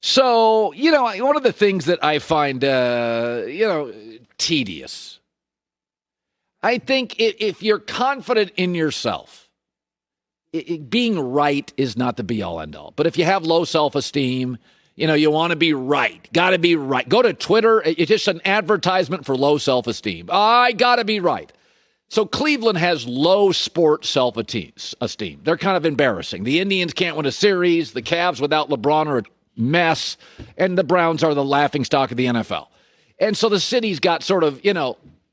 So, one of the things that I find, tedious, I think if you're confident in yourself, being right is not the be-all, end-all. But if you have low self-esteem, you want to be right. Got to be right. Go to Twitter. It's just an advertisement for low self-esteem. I got to be right. So Cleveland has low sport self-esteem. They're kind of embarrassing. The Indians can't win a series. The Cavs without LeBron are a mess. And the Browns are the laughingstock of the NFL. And so the city's got sort of,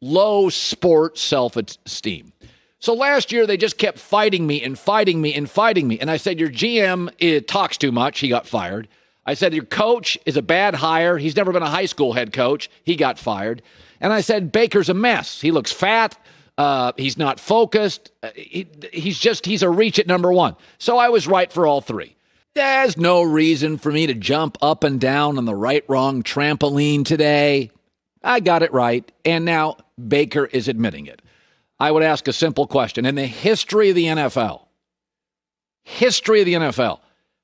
low sport self-esteem. So last year, they just kept fighting me. And I said, your GM talks too much. He got fired. I said, your coach is a bad hire. He's never been a high school head coach. He got fired. And I said, Baker's a mess. He looks fat. He's not focused. He's a reach at number one. So I was right for all three. There's no reason for me to jump up and down on the right-wrong trampoline today. I got it right. And now Baker is admitting it. I would ask a simple question. In the history of the NFL,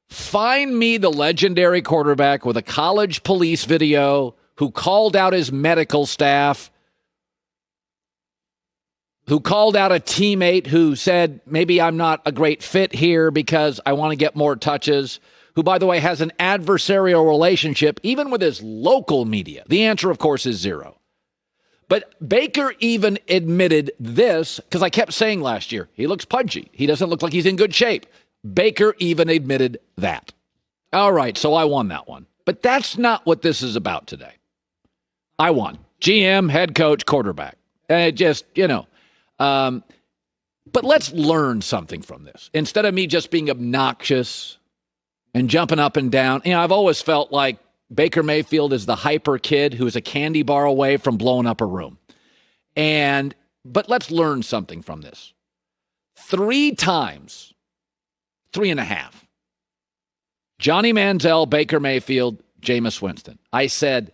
find me the legendary quarterback with a college police video who called out his medical staff, who called out a teammate who said, maybe I'm not a great fit here because I want to get more touches, who, by the way, has an adversarial relationship even with his local media. The answer, of course, is zero. But Baker even admitted this, because I kept saying last year, he looks pudgy. He doesn't look like he's in good shape. Baker even admitted that. All right, so I won that one. But that's not what this is about today. I won. GM, head coach, quarterback. And it just, but let's learn something from this. Instead of me just being obnoxious and jumping up and down, I've always felt like Baker Mayfield is the hyper kid who is a candy bar away from blowing up a room. But let's learn something from this. 3 times, 3.5. Johnny Manziel, Baker Mayfield, Jameis Winston. I said,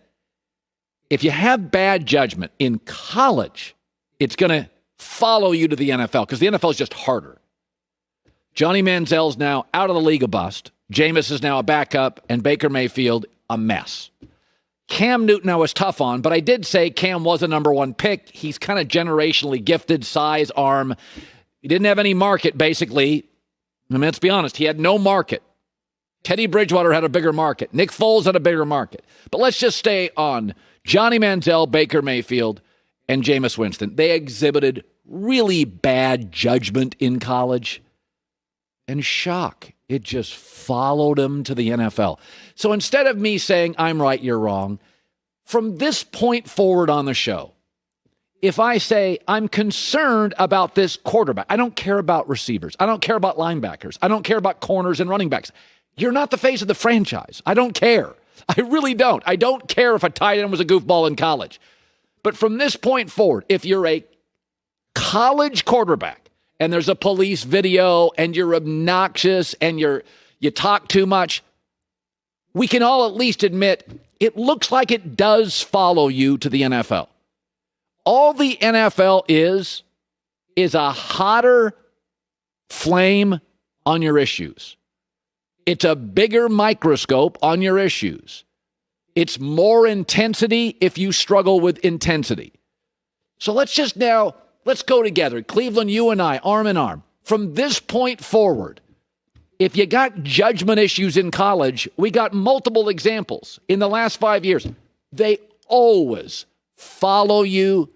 if you have bad judgment in college, it's going to follow you to the NFL because the NFL is just harder. Johnny Manziel's now out of the league, a bust. Jameis is now a backup, and Baker Mayfield, a mess. Cam Newton I was tough on, but I did say Cam was a number 1 pick. He's kind of generationally gifted, size, arm. He didn't have any market, basically. Let's be honest, he had no market. Teddy Bridgewater had a bigger market. Nick Foles had a bigger market. But let's just stay on Johnny Manziel, Baker Mayfield, and Jameis Winston. They exhibited really bad judgment in college. And shock, it just followed them to the NFL. So instead of me saying, I'm right, you're wrong, from this point forward on the show, if I say I'm concerned about this quarterback, I don't care about receivers. I don't care about linebackers. I don't care about corners and running backs. You're not the face of the franchise. I don't care. I really don't. I don't care if a tight end was a goofball in college. But from this point forward, if you're a college quarterback and there's a police video and you're obnoxious and you talk too much, we can all at least admit it looks like it does follow you to the NFL. All the NFL is a hotter flame on your issues. It's a bigger microscope on your issues. It's more intensity if you struggle with intensity. So let's go together. Cleveland, you and I, arm in arm. From this point forward, if you got judgment issues in college, we got multiple examples in the last 5 years. They always follow you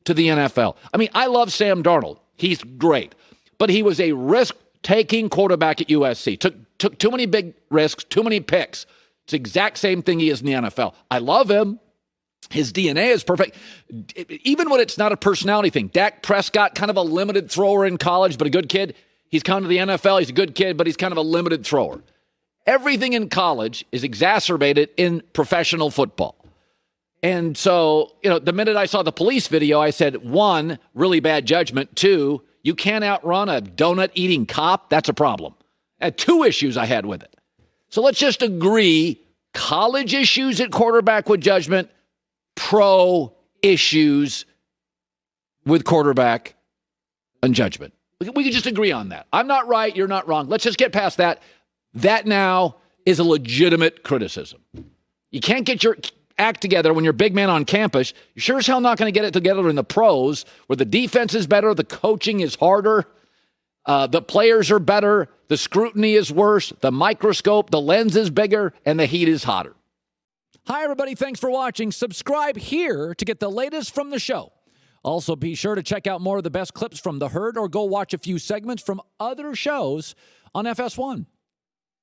to the NFL. I mean, I love Sam Darnold. He's great. But he was a risk-taking quarterback at USC. Took too many big risks, too many picks. It's the exact same thing he is in the NFL. I love him. His DNA is perfect. Even when it's not a personality thing. Dak Prescott, kind of a limited thrower in college, but a good kid. He's come to the NFL. He's a good kid, but he's kind of a limited thrower. Everything in college is exacerbated in professional football. And so, the minute I saw the police video, I said, 1, really bad judgment. 2, you can't outrun a donut-eating cop. That's a problem. I had 2 issues I had with it. So let's just agree, college issues at quarterback with judgment, pro issues with quarterback and judgment. We can just agree on that. I'm not right, you're not wrong. Let's just get past that. That now is a legitimate criticism. You can't get your act together when you're a big man on campus. You're sure as hell not going to get it together in the pros, where the defense is better, the coaching is harder, the players are better, the scrutiny is worse, the microscope, the lens is bigger, and the heat is hotter. Hi, everybody. Thanks for watching. Subscribe here to get the latest from the show. Also, be sure to check out more of the best clips from The Herd or go watch a few segments from other shows on FS1.